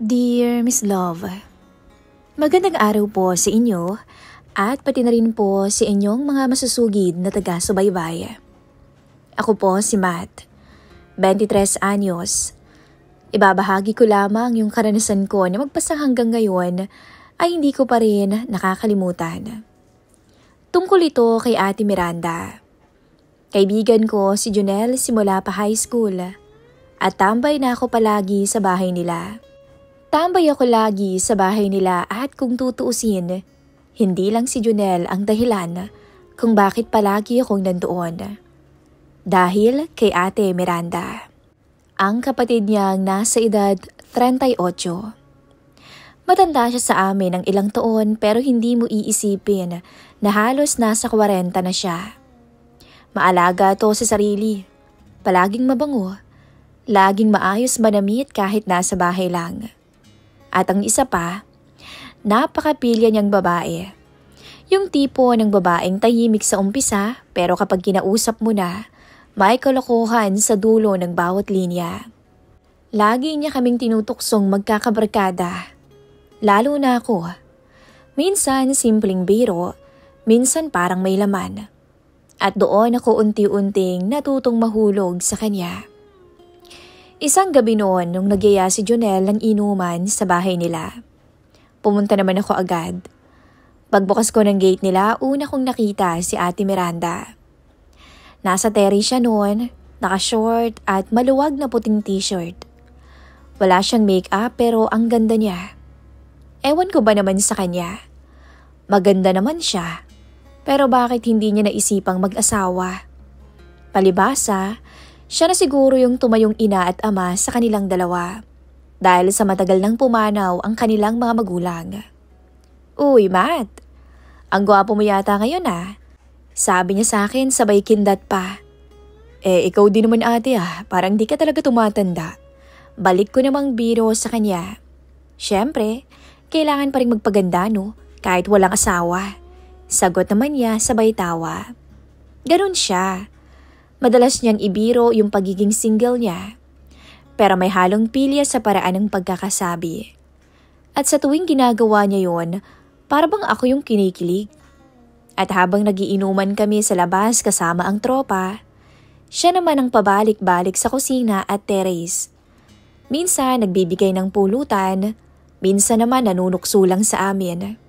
Dear Miss Love, magandang araw po sa inyo at pati na rin po sa inyong mga masusugid na taga-subaybay. Ako po si Matt, 23 anyos. Ibabahagi ko lamang yung karanasan ko na magpasa hanggang ngayon ay hindi ko pa rin nakakalimutan. Tungkol ito kay Ate Miranda. Kaibigan ko si Junel simula pa high school at tambay na ako palagi sa bahay nila. Tambay ako lagi sa bahay nila at kung tutuusin, hindi lang si Junel ang dahilan kung bakit palagi akong nandoon. Dahil kay Ate Miranda. Ang kapatid niyang nasa edad 38. Matanda siya sa amin ng ilang taon pero hindi mo iisipin na halos nasa 40 na siya. Maalaga to sa sarili, palaging mabango, laging maayos manamit kahit nasa bahay lang. At ang isa pa, napakapilya niyang babae. Yung tipo ng babaeng tahimik sa umpisa pero kapag kinausap mo na, may kalokohan sa dulo ng bawat linya. Lagi niya kaming tinutuksong magkakabarkada. Lalo na ako. Minsan simpleng biro, minsan parang may laman. At doon ako unti-unting natutong mahulog sa kanya. Isang gabi noon nung nagyaya si Junel ng inuman sa bahay nila. Pumunta naman ako agad. Pagbukas ko ng gate nila, una kong nakita si Ate Miranda. Nasa terrace siya noon, naka-short at maluwag na puting t-shirt. Wala siyang make-up pero ang ganda niya. Ewan ko ba naman sa kanya. Maganda naman siya, pero bakit hindi niya naisipang mag-asawa? Palibhasa, siya na siguro yung tumayong ina at ama sa kanilang dalawa dahil sa matagal nang pumanaw ang kanilang mga magulang. Uy, Matt, ang gwapo mo yata ngayon ah. Sabi niya sa akin sabay kindat pa. Ikaw din naman ate ah, parang di ka talaga tumatanda. Balik ko namang biro sa kanya. Siyempre, kailangan pa rin magpaganda no, kahit walang asawa. Sagot naman niya sabay tawa. Ganun siya. Madalas niyang ibiro yung pagiging single niya. Pero may halong pilya sa paraan ng pagkakasabi. At sa tuwing ginagawa niya yon, para bang ako yung kinikilig. At habang nagiinuman kami sa labas kasama ang tropa, siya naman ang pabalik-balik sa kusina at terrace. Minsan nagbibigay ng pulutan, minsan naman nanunukso lang sa amin.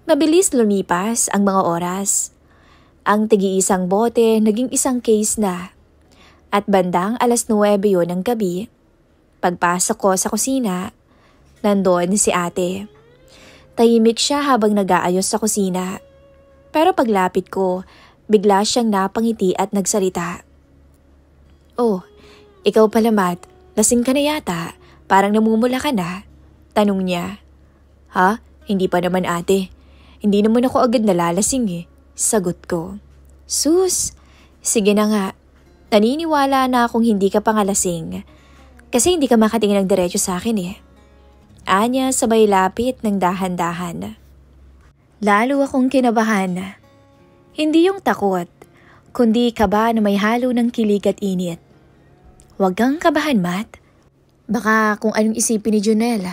Mabilis lumipas ang mga oras. Ang tigi-isang bote naging isang case na. At bandang 9:00 yun ng gabi, pagpasok ko sa kusina, nandoon si ate. Tahimik siya habang nag-aayos sa kusina. Pero paglapit ko, bigla siyang napangiti at nagsalita. Oh, ikaw pala Matt, lasing ka na yata, parang namumula ka na. Tanong niya. Ha? Hindi pa naman ate. Hindi naman ako agad nalalasing eh. Sagot ko. Sus, sige na nga. Naniniwala na akong hindi ka pangalasing. Kasi hindi ka makatingin ng diretso sa akin eh. Anya sabay lapit ng dahan-dahan. Lalo akong kinabahan. Hindi yung takot, kundi kaba na may halo ng kilig at init. Huwag kang kabahan, Matt. Baka kung anong isipin ni Junel.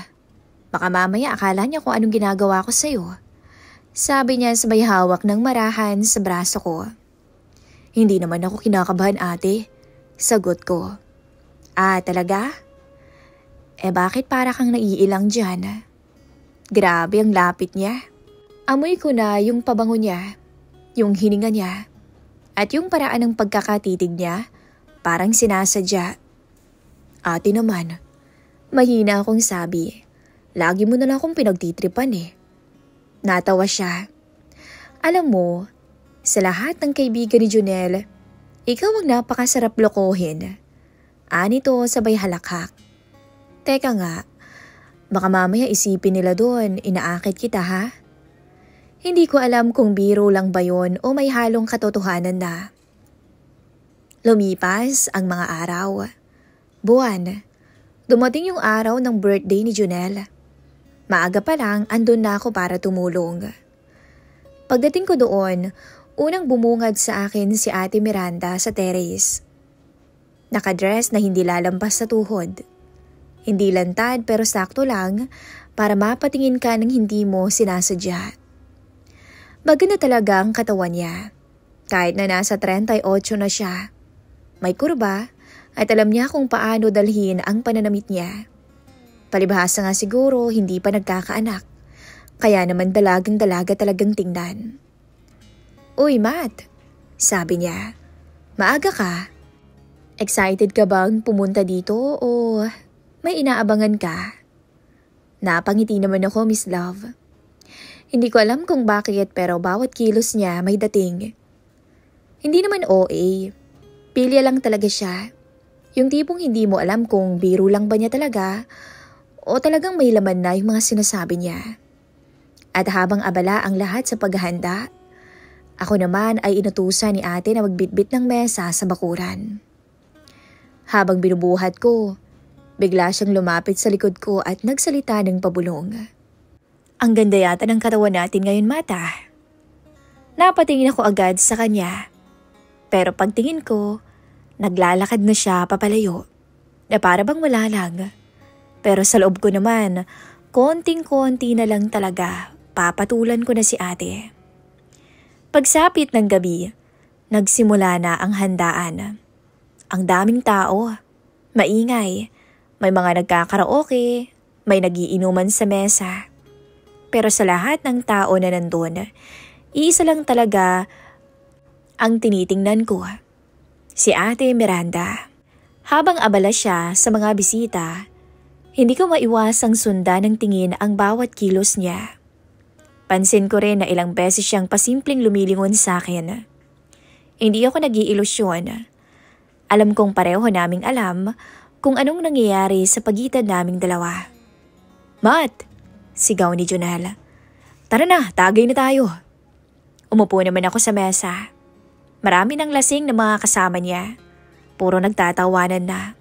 Baka mamaya akala niya kung anong ginagawa ko sa'yo. Sabi niya sabay hawak ng marahan sa braso ko. Hindi naman ako kinakabahan ate. Sagot ko. Ah, talaga? Bakit para kang naiilang dyan? Grabe ang lapit niya. Amoy ko na yung pabango niya, yung hininga niya, at yung paraan ng pagkakatitig niya, parang sinasadya. Ate naman, mahina akong sabi. Lagi mo na lang akong pinagtitripan eh. Natawa siya. Alam mo, sa lahat ng kaibigan ni Junel, ikaw ang napakasarap lokohin. Anito sabay halakhak. Teka nga, baka mamaya isipin nila doon, inaakit kita ha? Hindi ko alam kung biro lang ba yun o may halong katotohanan na. Lumipas ang mga araw. Buwan. Dumating yung araw ng birthday ni Junel. Maaga pa lang, andun na ako para tumulong. Pagdating ko doon, unang bumungad sa akin si Ate Miranda sa terrace. Nakadress na hindi lalampas sa tuhod. Hindi lantad pero sakto lang para mapatingin ka ng hindi mo sinasadya. Maganda talaga ang katawan niya. Kahit na nasa 38 na siya. May kurba at alam niya kung paano dalhin ang pananamit niya. Palibhasa nga siguro hindi pa nagkakaanak. Kaya naman dalagang-dalaga talagang tingnan. Uy, Matt, sabi niya. Maaga ka? Excited ka bang pumunta dito o may inaabangan ka? Napangiti naman ako, Miss Love. Hindi ko alam kung bakit pero bawat kilos niya may dating. Hindi naman OA. Pilya lang talaga siya. Yung tipong hindi mo alam kung biro lang ba niya talaga o talagang may laman na yung mga sinasabi niya. At habang abala ang lahat sa paghahanda, ako naman ay inutusan ni ate na magbitbit ng mesa sa bakuran. Habang binubuhat ko, bigla siyang lumapit sa likod ko at nagsalita ng pabulong. Ang ganda yata ng katawan natin ngayon, Mata. Napatingin ako agad sa kanya. Pero pagtingin ko, naglalakad na siya papalayo na para bang wala lang. Pero sa loob ko naman, konting-konti na lang talaga papatulan ko na si ate. Pagsapit ng gabi, nagsimula na ang handaan. Ang daming tao, maingay, may mga nagkakaraoke, may nagiinuman sa mesa. Pero sa lahat ng tao na nandun, iisa lang talaga ang tinitingnan ko. Si Ate Miranda. Habang abala siya sa mga bisita, hindi ko maiwasang sundan ng tingin ang bawat kilos niya. Pansin ko rin na ilang beses siyang pasimpleng lumilingon sa akin. Hindi ako nag-iilusyon. Alam kong pareho naming alam kung anong nangyayari sa pagitan naming dalawa. Matt! Sigaw ni Jonel. Tara na, tagay na tayo. Umupo naman ako sa mesa. Marami ng lasing na mga kasama niya. Puro nagtatawanan na.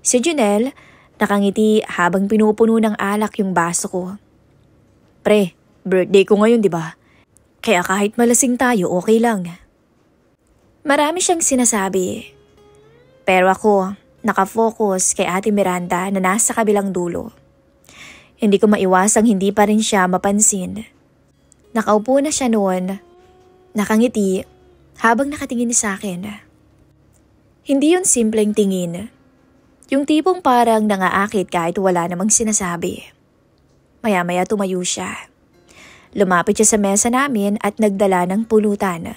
Si Jonel nakangiti habang pinupuno ng alak yung baso ko. Pre, birthday ko ngayon, di ba? Kaya kahit malasing tayo, okay lang. Marami siyang sinasabi. Pero ako, nakafocus kay Ate Miranda na nasa kabilang dulo. Hindi ko maiwasang hindi pa rin siya mapansin. Nakaupo na siya noon, nakangiti habang nakatingin sa akin. Hindi yun simpleng tingin. Yung tipong parang nangaakit kahit wala namang sinasabi. Maya-maya tumayo siya. Lumapit siya sa mesa namin at nagdala ng pulutan.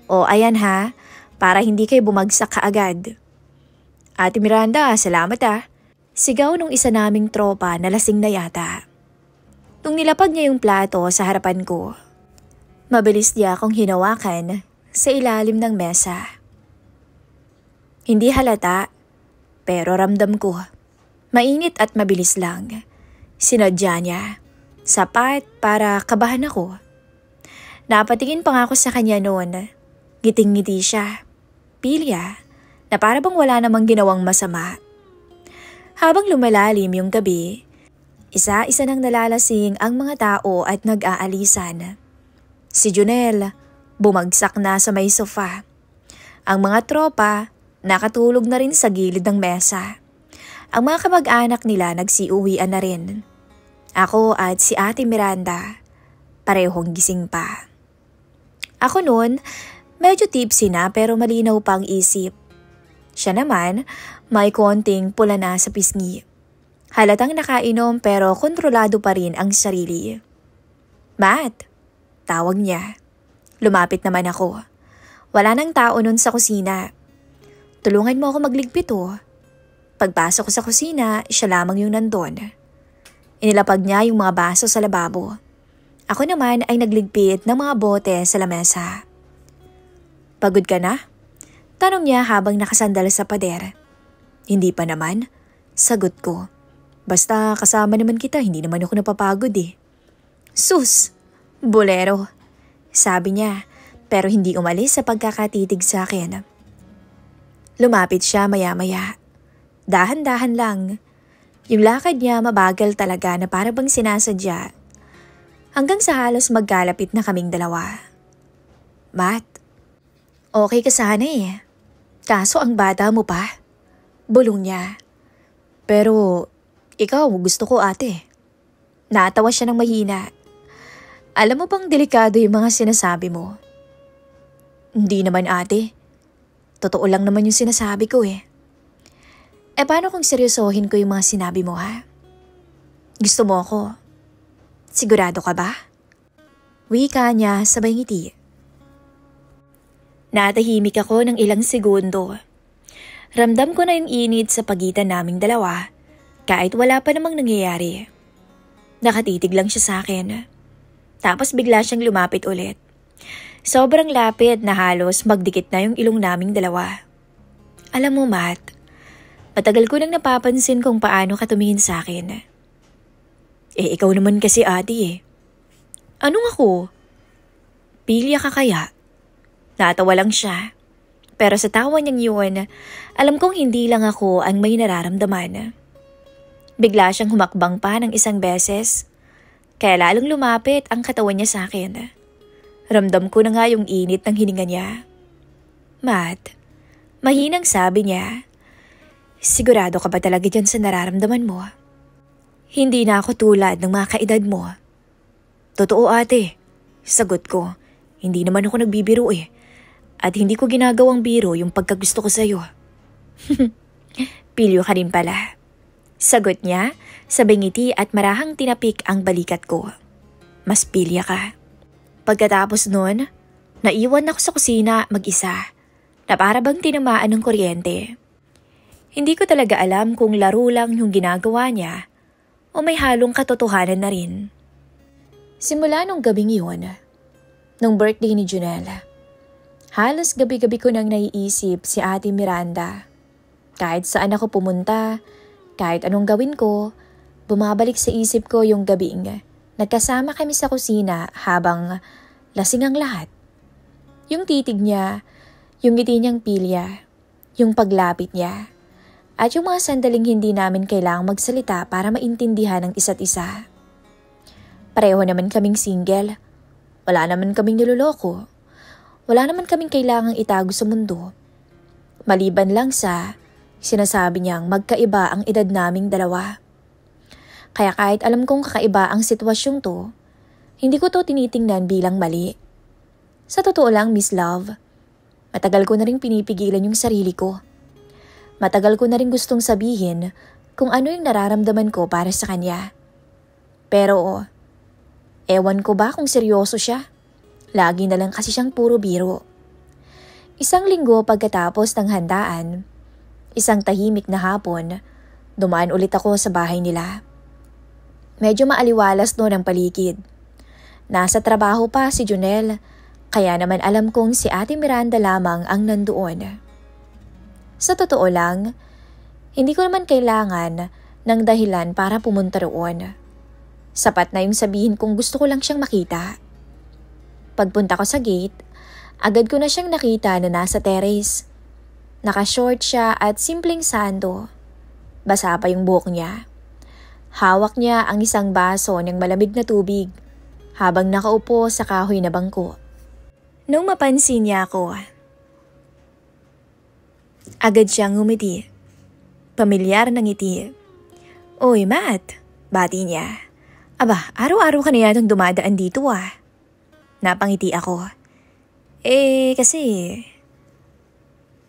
O ayan ha, para hindi kayo bumagsak kaagad. Ate Miranda, salamat ah. Sigaw nung isa naming tropa na lasing na yata. Nung nilapag niya yung plato sa harapan ko, mabilis niya akong hinawakan sa ilalim ng mesa. Hindi halata, pero ramdam ko. Mainit at mabilis lang. Sinadya niya. Sapat para kabahan ako. Napatingin pa nga ako sa kanya noon. Giting-ngiti siya. Pilya, na para bang wala namang ginawang masama. Habang lumalalim yung gabi, isa-isa nang nalalasing ang mga tao at nag-aalisan. Si Jonel, bumagsak na sa may sofa. Ang mga tropa, nakatulog na rin sa gilid ng mesa. Ang mga kamag-anak nila nagsiuwian na rin. Ako at si Ate Miranda, parehong gising pa. Ako noon, medyo tipsy na pero malinaw pa ang isip. Siya naman, may konting pula na sa pisngi. Halatang nakainom pero kontrolado pa rin ang sarili. Matt, tawag niya. Lumapit naman ako. Wala nang tao nun sa kusina. Tulungan mo ako magligpit oh. Pagpasok ko sa kusina, siya lamang yung nandun. Inilapag niya yung mga baso sa lababo. Ako naman ay nagligpit ng mga bote sa lamesa. Pagod ka na? Tanong niya habang nakasandal sa pader. Hindi pa naman. Sagot ko. Basta kasama naman kita, hindi naman ako napapagod eh. Sus! Bolero! Sabi niya, pero hindi umalis sa pagkakatitig sa akin. Lumapit siya maya-maya. Dahan-dahan lang. Yung lakad niya mabagal talaga na para bang sinasadya. Hanggang sa halos magkalapit na kaming dalawa. Matt, okay ka sana eh. Kaso ang bata mo pa. Bulong niya. Pero ikaw, gusto ko ate. Natawa siya ng mahina. Alam mo bang delikado yung mga sinasabi mo? Hindi naman ate. Totoo lang naman yung sinasabi ko eh. Paano kung seryosohin ko yung mga sinabi mo ha? Gusto mo ako? Sigurado ka ba? Wika niya sabay ngiti. Natahimik ako ng ilang segundo. Ramdam ko na yung init sa pagitan naming dalawa kahit wala pa namang nangyayari. Nakatitig lang siya sa akin. Tapos bigla siyang lumapit ulit. Sobrang lapit na halos magdikit na yung ilong naming dalawa. Alam mo Matt, matagal ko nang napapansin kung paano ka tumingin sa akin. Ikaw naman kasi ate eh. Anong ako? Pilya ka kaya? Natawa lang siya. Pero sa tawa niyang yun, alam kong hindi lang ako ang may nararamdaman. Bigla siyang humakbang pa ng isang beses. Kaya lalong lumapit ang katawan niya sa akin. Ramdam ko na nga yung init ng hininga niya. Matt, mahinang sabi niya, sigurado ka ba talaga dyan sa nararamdaman mo? Hindi na ako tulad ng mga kaedad mo. Totoo ate, sagot ko. Hindi naman ako nagbibiro eh. At hindi ko ginagawang biro yung pagkagusto ko sa'yo. Pilyo ka rin pala. Sagot niya, sabay ngiti at marahang tinapik ang balikat ko. Mas pilya ka. Pagkatapos nun, naiwan ako sa kusina mag-isa na para bang tinamaan ng kuryente. Hindi ko talaga alam kung laro lang yung ginagawa niya o may halong katotohanan na rin. Simula nung gabing yun, nung birthday ni Junella, halos gabi-gabi ko nang naiisip si Ate Miranda. Kahit saan ako pumunta, kahit anong gawin ko, bumabalik sa isip ko yung gabing nagkasama kami sa kusina habang lasing ang lahat. Yung titig niya, yung ngiti niyang pilya, yung paglapit niya, at yung mga sandaling hindi namin kailangang magsalita para maintindihan ang isa't isa. Pareho naman kaming single. Wala naman kaming niloloko. Wala naman kaming kailangang itago sa mundo. Maliban lang sa sinasabi niyang magkaiba ang edad naming dalawa. Kaya kahit alam kong kakaiba ang sitwasyong to, hindi ko to tinitingnan bilang mali. Sa totoo lang, Miss Love, matagal ko na rin pinipigilan yung sarili ko. Matagal ko na rin gustong sabihin kung ano yung nararamdaman ko para sa kanya. Pero, ewan ko ba kung seryoso siya? Lagi na lang kasi siyang puro biro. Isang linggo pagkatapos ng handaan, isang tahimik na hapon, dumaan ulit ako sa bahay nila. Medyo maaliwalas noon ang paligid. Nasa trabaho pa si Junel, kaya naman alam kong si Ate Miranda lamang ang nandoon. Sa totoo lang, hindi ko naman kailangan ng dahilan para pumunta roon. Sapat na yung sabihin kung gusto ko lang siyang makita. Pagpunta ko sa gate, agad ko na siyang nakita na nasa terrace. Naka-short siya at simpleng sando. Basa pa yung buhok niya. Hawak niya ang isang baso ng malamig na tubig habang nakaupo sa kahoy na bangko. Nung mapansin niya ako, agad siyang ngumiti. Pamilyar na ngiti. Oy, Matt, bati niya. Aba, araw-araw ka na yatang dumadaan dito ah. Napangiti ako. Kasi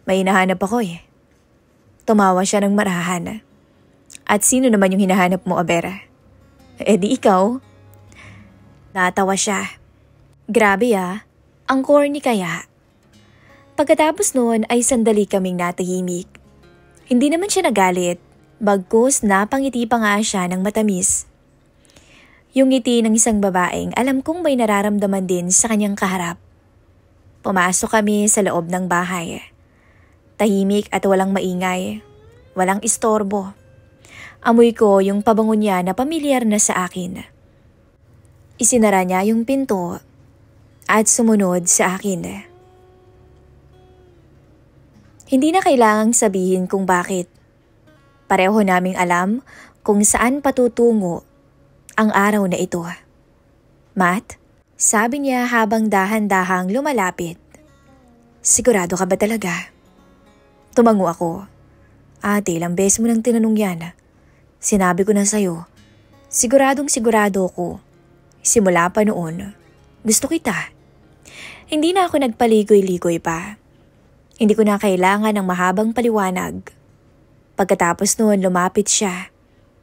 may hinahanap ako eh. Tumawa siya ng marahan. At sino naman yung hinahanap mo, Abera? Di ikaw. Natawa siya. Grabe ah, ang corny kaya. Pagkatapos noon ay sandali kaming natahimik. Hindi naman siya nagalit, bagkus napangiti pa nga siya ng matamis. Yung ngiti ng isang babaeng alam kong may nararamdaman din sa kanyang kaharap. Pumasok kami sa loob ng bahay. Tahimik at walang maingay. Walang istorbo. Amoy ko yung pabango niya na pamilyar na sa akin. Isinara niya yung pinto at sumunod sa akin. Hindi na kailangang sabihin kung bakit. Pareho naming alam kung saan patutungo ang araw na ito. Matt, sabi niya habang dahan-dahang lumalapit. Sigurado ka ba talaga? Tumango ako. Ate, ilang beses mo nang tinanong yan. Sinabi ko na sa'yo, siguradong sigurado ko. Simula pa noon, gusto kita. Hindi na ako nagpaligoy-ligoy pa. Hindi ko na kailangan ng mahabang paliwanag. Pagkatapos noon lumapit siya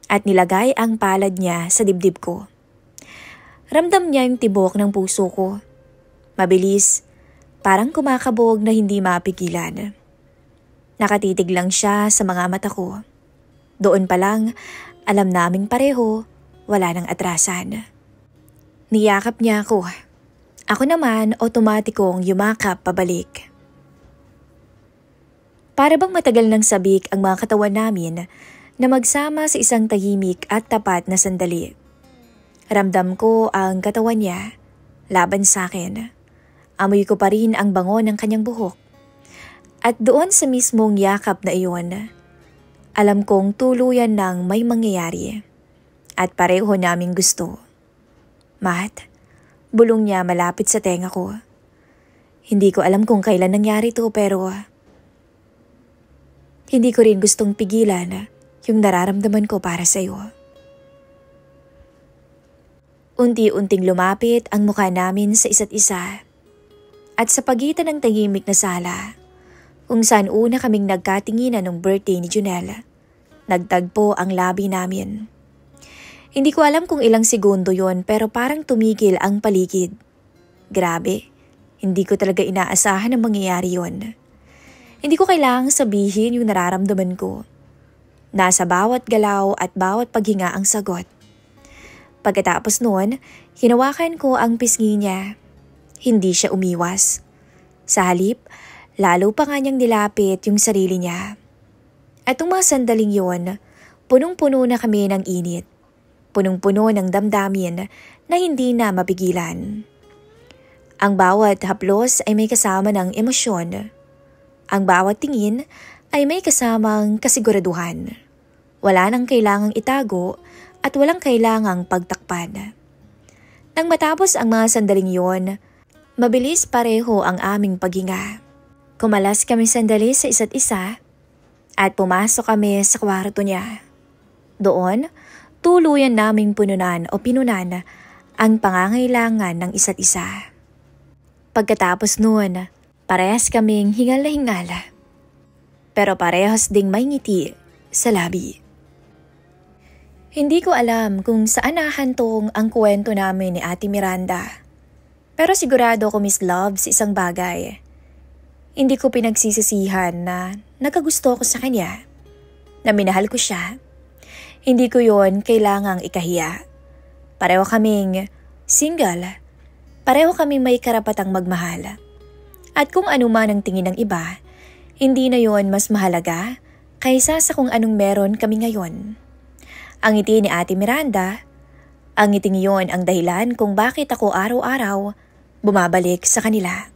at nilagay ang palad niya sa dibdib ko. Ramdam niya yung tibok ng puso ko. Mabilis, parang kumakabog na hindi mapigilan. Nakatitig lang siya sa mga mata ko. Doon pa lang, alam naming pareho, wala nang atrasan. Niyakap niya ako. Ako naman, otomatikong yumakap pabalik. Para bang matagal nang sabik ang mga katawan namin na magsama sa isang tahimik at tapat na sandali. Ramdam ko ang katawan niya, laban sa akin. Amoy ko pa rin ang bango ng kanyang buhok. At doon sa mismong yakap na iyon, alam kong tuluyan ng may mangyayari. At pareho naming gusto. Matt, bulong niya malapit sa tenga ko. Hindi ko alam kung kailan nangyari to pero hindi ko rin gustong pigilan yung nararamdaman ko para sa'yo. Unti-unting lumapit ang mukha namin sa isa't isa. At sa pagitan ng tahimik na sala, kung saan una kaming nagkatinginan ng birthday ni Junel, nagtagpo ang labi namin. Hindi ko alam kung ilang segundo yon pero parang tumigil ang paligid. Grabe, hindi ko talaga inaasahan na mangyayari yon. Hindi ko kailangang sabihin yung nararamdaman ko. Nasa bawat galaw at bawat paghinga ang sagot. Pagkatapos noon, hinawakan ko ang pisngi niya. Hindi siya umiwas. Sa halip, lalo pa nga niyang nilapit yung sarili niya. At yung mga sandaling yon, punong-puno na kami ng init. Punong-puno ng damdamin na hindi na mapigilan. Ang bawat haplos ay may kasama ng emosyon. Ang bawat tingin ay may kasamang kasiguraduhan. Wala nang kailangang itago at walang kailangang pagtakpan. Nang matapos ang mga sandaling yon, mabilis pareho ang aming paghinga. Kumalas kami sandali sa isa't isa at pumasok kami sa kwarto niya. Doon, tuluyan naming pinunan ang pangangailangan ng isa't isa. Pagkatapos noon, parehas kaming hingal na hingal. Pero parehas ding may ngiti sa labi. Hindi ko alam kung saan nahantong ang kwento namin ni Ate Miranda. Pero sigurado ko Miss Love sa isang bagay. Hindi ko pinagsisisihan na nakagusto ko sa kanya. Na minahal ko siya. Hindi ko yon kailangang ikahiya. Pareho kaming single. Pareho kaming may karapatang magmahal. At kung ano man ang tingin ng iba, hindi na yon mas mahalaga kaysa sa kung anong meron kami ngayon. Ang ngiti ni Ate Miranda, ang ngiting yon ang dahilan kung bakit ako araw-araw bumabalik sa kanila.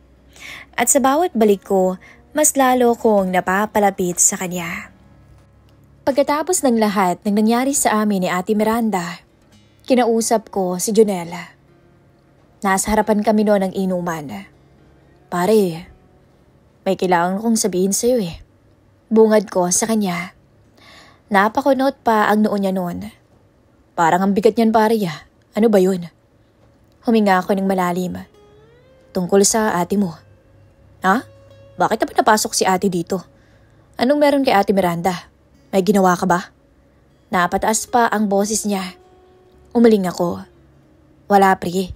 At sa bawat balik ko, mas lalo kong napapalapit sa kanya. Pagkatapos ng lahat ng nangyari sa amin ni Ate Miranda, kinausap ko si Junel. Nasa harapan kami noon ng inuman. Pare, may kailangan kong sabihin sa'yo eh. Bungad ko sa kanya. Napakunot pa ang noo niya noon. Parang ang bigat niyan pare ya. Ano ba yun? Huminga ako ng malalim. Tungkol sa ate mo. Ha? Bakit na ba napasok si ate dito? Anong meron kay Ate Miranda? May ginawa ka ba? Napataas pa ang boses niya. Umaling ako. Wala pre.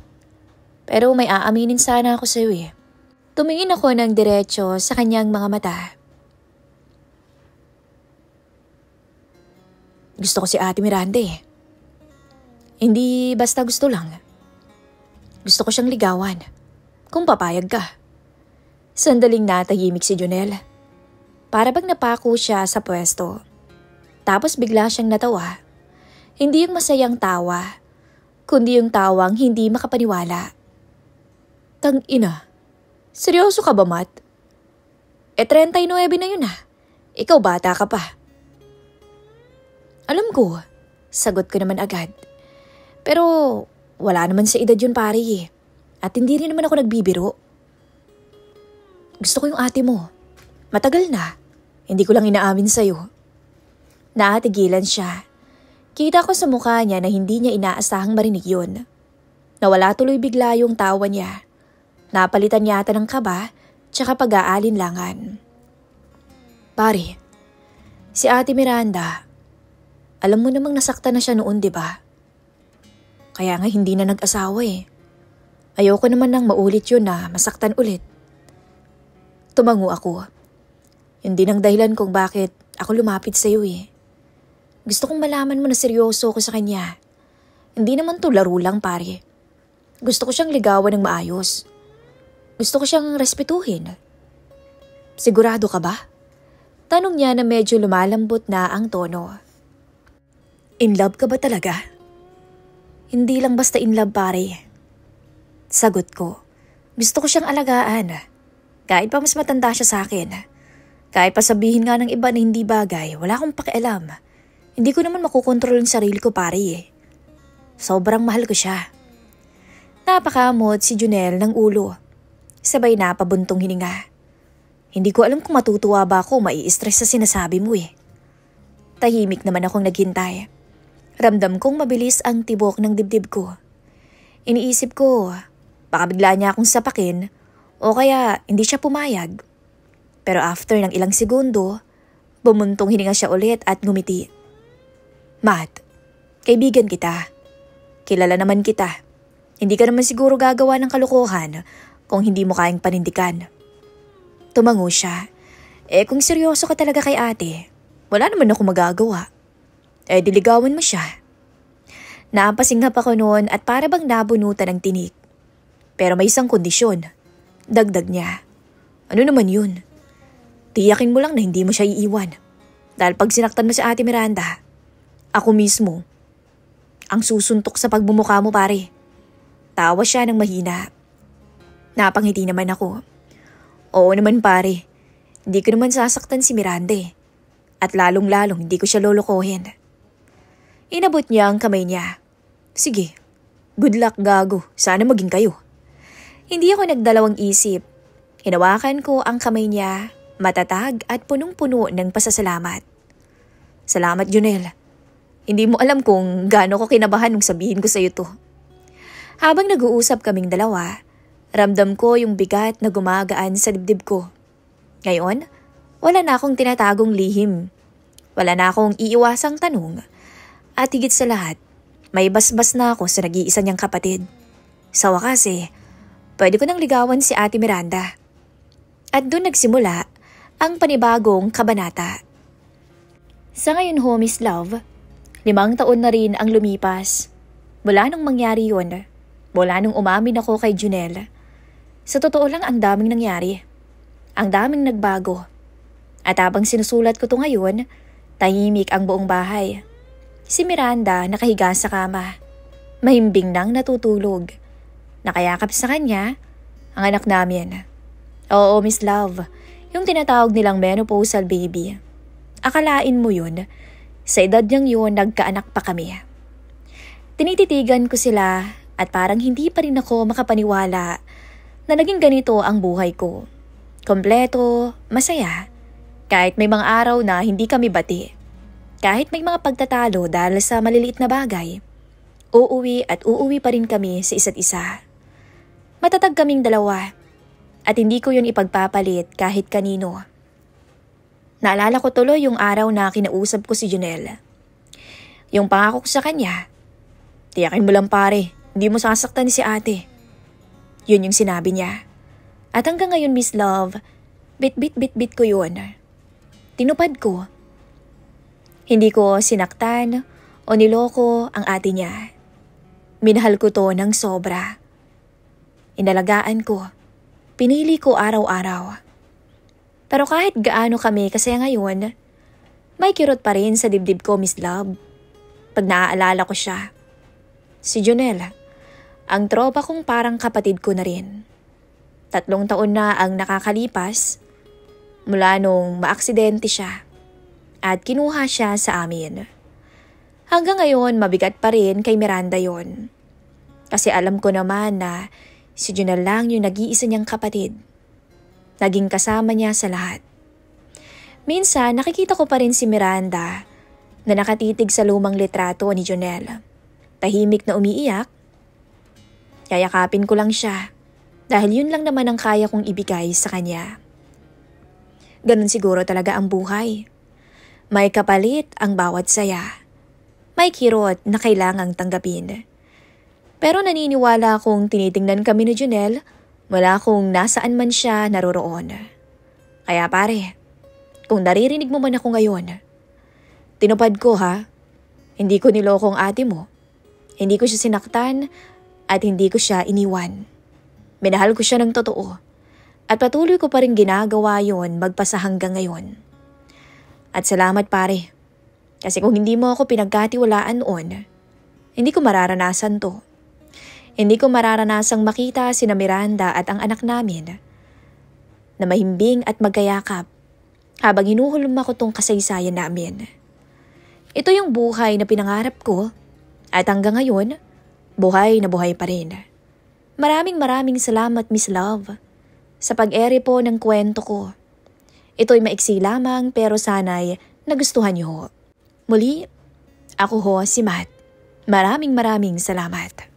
Pero may aaminin sana ako sa'yo eh. Tumingin ako ng diretso sa kanyang mga mata. Gusto ko si Ate Miranda eh. Hindi basta gusto lang. Gusto ko siyang ligawan. Kung papayag ka. Sandaling natahimik si Junel. Para bang napako siya sa pwesto. Tapos bigla siyang natawa. Hindi yung masayang tawa, kundi yung tawang hindi makapaniwala. Tang-ina. Seryoso ka ba, Matt? 39 na yun ah. Ikaw bata ka pa. Alam ko, sagot ko naman agad. Pero wala naman sa edad yun pare eh. At hindi rin naman ako nagbibiro. Gusto ko yung ate mo. Matagal na. Hindi ko lang inaamin sa'yo. Naatigilan siya. Kita ko sa mukha niya na hindi niya inaasahang marinig yun. Nawala tuloy bigla yung tawa niya. Napalitan yata ng kaba tsaka pag-aalinlangan. Pare, si Ate Miranda, alam mo namang nasaktan na siya noon, di ba? Kaya nga hindi na nag-asawa eh. Ayoko naman nang maulit yun na masaktan ulit. Tumango ako. Yun din ang dahilan kung bakit ako lumapit sa'yo eh. Gusto kong malaman mo na seryoso ko sa kanya. Hindi naman to laro lang, pare. Gusto ko siyang ligawan ng maayos. Gusto ko siyang respetuhin. Sigurado ka ba? Tanong niya na medyo lumalambot na ang tono. In love ka ba talaga? Hindi lang basta in love, pare. Sagot ko. Gusto ko siyang alagaan. Kahit pa mas matanda siya sa akin. Kahit pa sabihin nga ng iba na hindi bagay, wala akong pakialam. Hindi ko naman makukontrol ang sarili ko, pare eh. Sobrang mahal ko siya. Napakamot si Junel ng ulo. Sabay na pabuntong hininga. Hindi ko alam kung matutuwa ba ako o mai-stress sa sinasabi mo eh. Tahimik naman akong naghintay. Ramdam kong mabilis ang tibok ng dibdib ko. Iniisip ko, baka bigla niya akong sapakin o kaya hindi siya pumayag. Pero after ng ilang segundo, bumuntong hininga siya ulit at ngumiti. Matt, kaibigan kita. Kilala naman kita. Hindi ka naman siguro gagawa ng kalokohan kung hindi mo kayang panindigan. Tumango siya. Kung seryoso ka talaga kay ate, wala naman ako magagawa. Diligawan mo siya. Napasinghap ako noon at para bang nabunutan ng tinik. Pero may isang kondisyon. Dagdag niya. Ano naman yun? Tiyakin mo lang na hindi mo siya iiwan. Dahil pag sinaktan mo si Ate Miranda, ako mismo ang susuntok sa pagbumuka mo, pare. Tawa siya ng mahina. Napangiti naman ako. Oo naman, pare. Hindi ko naman sasaktan si Miranda eh. At lalong-lalong hindi ko siya lolokohin. Inabot niya ang kamay niya. Sige, good luck, gago. Sana maging kayo. Hindi ako nagdalawang isip. Hinawakan ko ang kamay niya, matatag at punong-puno ng pasasalamat. Salamat, Junel. Hindi mo alam kung gaano ko kinabahan nung sabihin ko sa'yo to. Habang nag-uusap kaming dalawa, ramdam ko yung bigat na gumagaan sa dibdib ko. Ngayon, wala na akong tinatagong lihim. Wala na akong iiwasang tanong. At higit sa lahat, may basbas na ako sa nag-iisa niyang kapatid. Sa wakas pwede ko nang ligawan si Ate Miranda. At doon nagsimula ang panibagong kabanata. Sa ngayon ho, Miss Love, 5 taon na rin ang lumipas. Mula nung mangyari yun, mula nung umamin ako kay Junel. Sa totoo lang ang daming nangyari. Ang daming nagbago. At habang sinusulat ko to ngayon, tahimik ang buong bahay. Si Miranda nakahiga sa kama. Mahimbing nang natutulog. Nakayakap sa kanya ang anak namin. Oo, Miss Love, yung tinatawag nilang menopausal baby. Akalain mo yun, sa edad niyang yun nagkaanak pa kami. Tinititigan ko sila at parang hindi pa rin ako makapaniwala na naging ganito ang buhay ko. Kompleto, masaya, kahit may mga araw na hindi kami bati. Kahit may mga pagtatalo dahil sa maliliit na bagay, uuwi pa rin kami sa isa't isa. Matatag kaming dalawa at hindi ko yun ipagpapalit kahit kanino. Naalala ko tuloy yung araw na kinausap ko si Junel. Yung pangako ko sa kanya, tiyakin mo lang pare, hindi mo sasaktan si ate. Yun yung sinabi niya. At hanggang ngayon, Miss Love, bit ko yun. Tinupad ko. Hindi ko sinaktan o niloko ang ate niya. Minahal ko to ng sobra. Inalagaan ko. Pinili ko araw-araw. Pero kahit gaano kami kasi ngayon, may kirot pa rin sa dibdib ko, Miss Love. Pag naaalala ko siya. Si Junel, ang tropa kong parang kapatid ko na rin. 3 taon na ang nakakalipas mula nung maaksidente siya at kinuha siya sa amin. Hanggang ngayon mabigat pa rin kay Miranda yon. Kasi alam ko naman na si Junel lang yung nag-iisa niyang kapatid. Naging kasama niya sa lahat. Minsan nakikita ko pa rin si Miranda na nakatitig sa lumang litrato ni Jonel. Tahimik na umiiyak. Yayakapin ko lang siya dahil yun lang naman ang kaya kong ibigay sa kanya. Ganun siguro talaga ang buhay. May kapalit ang bawat saya. May kirot na kailangang tanggapin. Pero naniniwala akong tinitingnan kami ni Jonel mula kung nasaan man siya naroroon. Kaya pare, kung naririnig mo man ako ngayon, tinupad ko ha. Hindi ko niloko ang ate mo. Hindi ko siya sinaktan at hindi ko siya iniwan. Minahal ko siya ng totoo at patuloy ko pa rin ginagawa yon magpasa hanggang ngayon. At salamat pare, kasi kung hindi mo ako pinagkatiwalaan noon, hindi ko mararanasan to. Hindi ko mararanasang makita sina Miranda at ang anak namin na mahimbing at magkayakap habang hinuhulma ko tong kasaysayan namin. Ito yung buhay na pinangarap ko at hanggang ngayon, buhay na buhay pa rin. Maraming salamat Miss Love sa pag-ere po ng kwento ko. Ito'y maiksi lamang pero sana'y nagustuhan niyo ho. Muli, ako ho si Matt. Maraming salamat.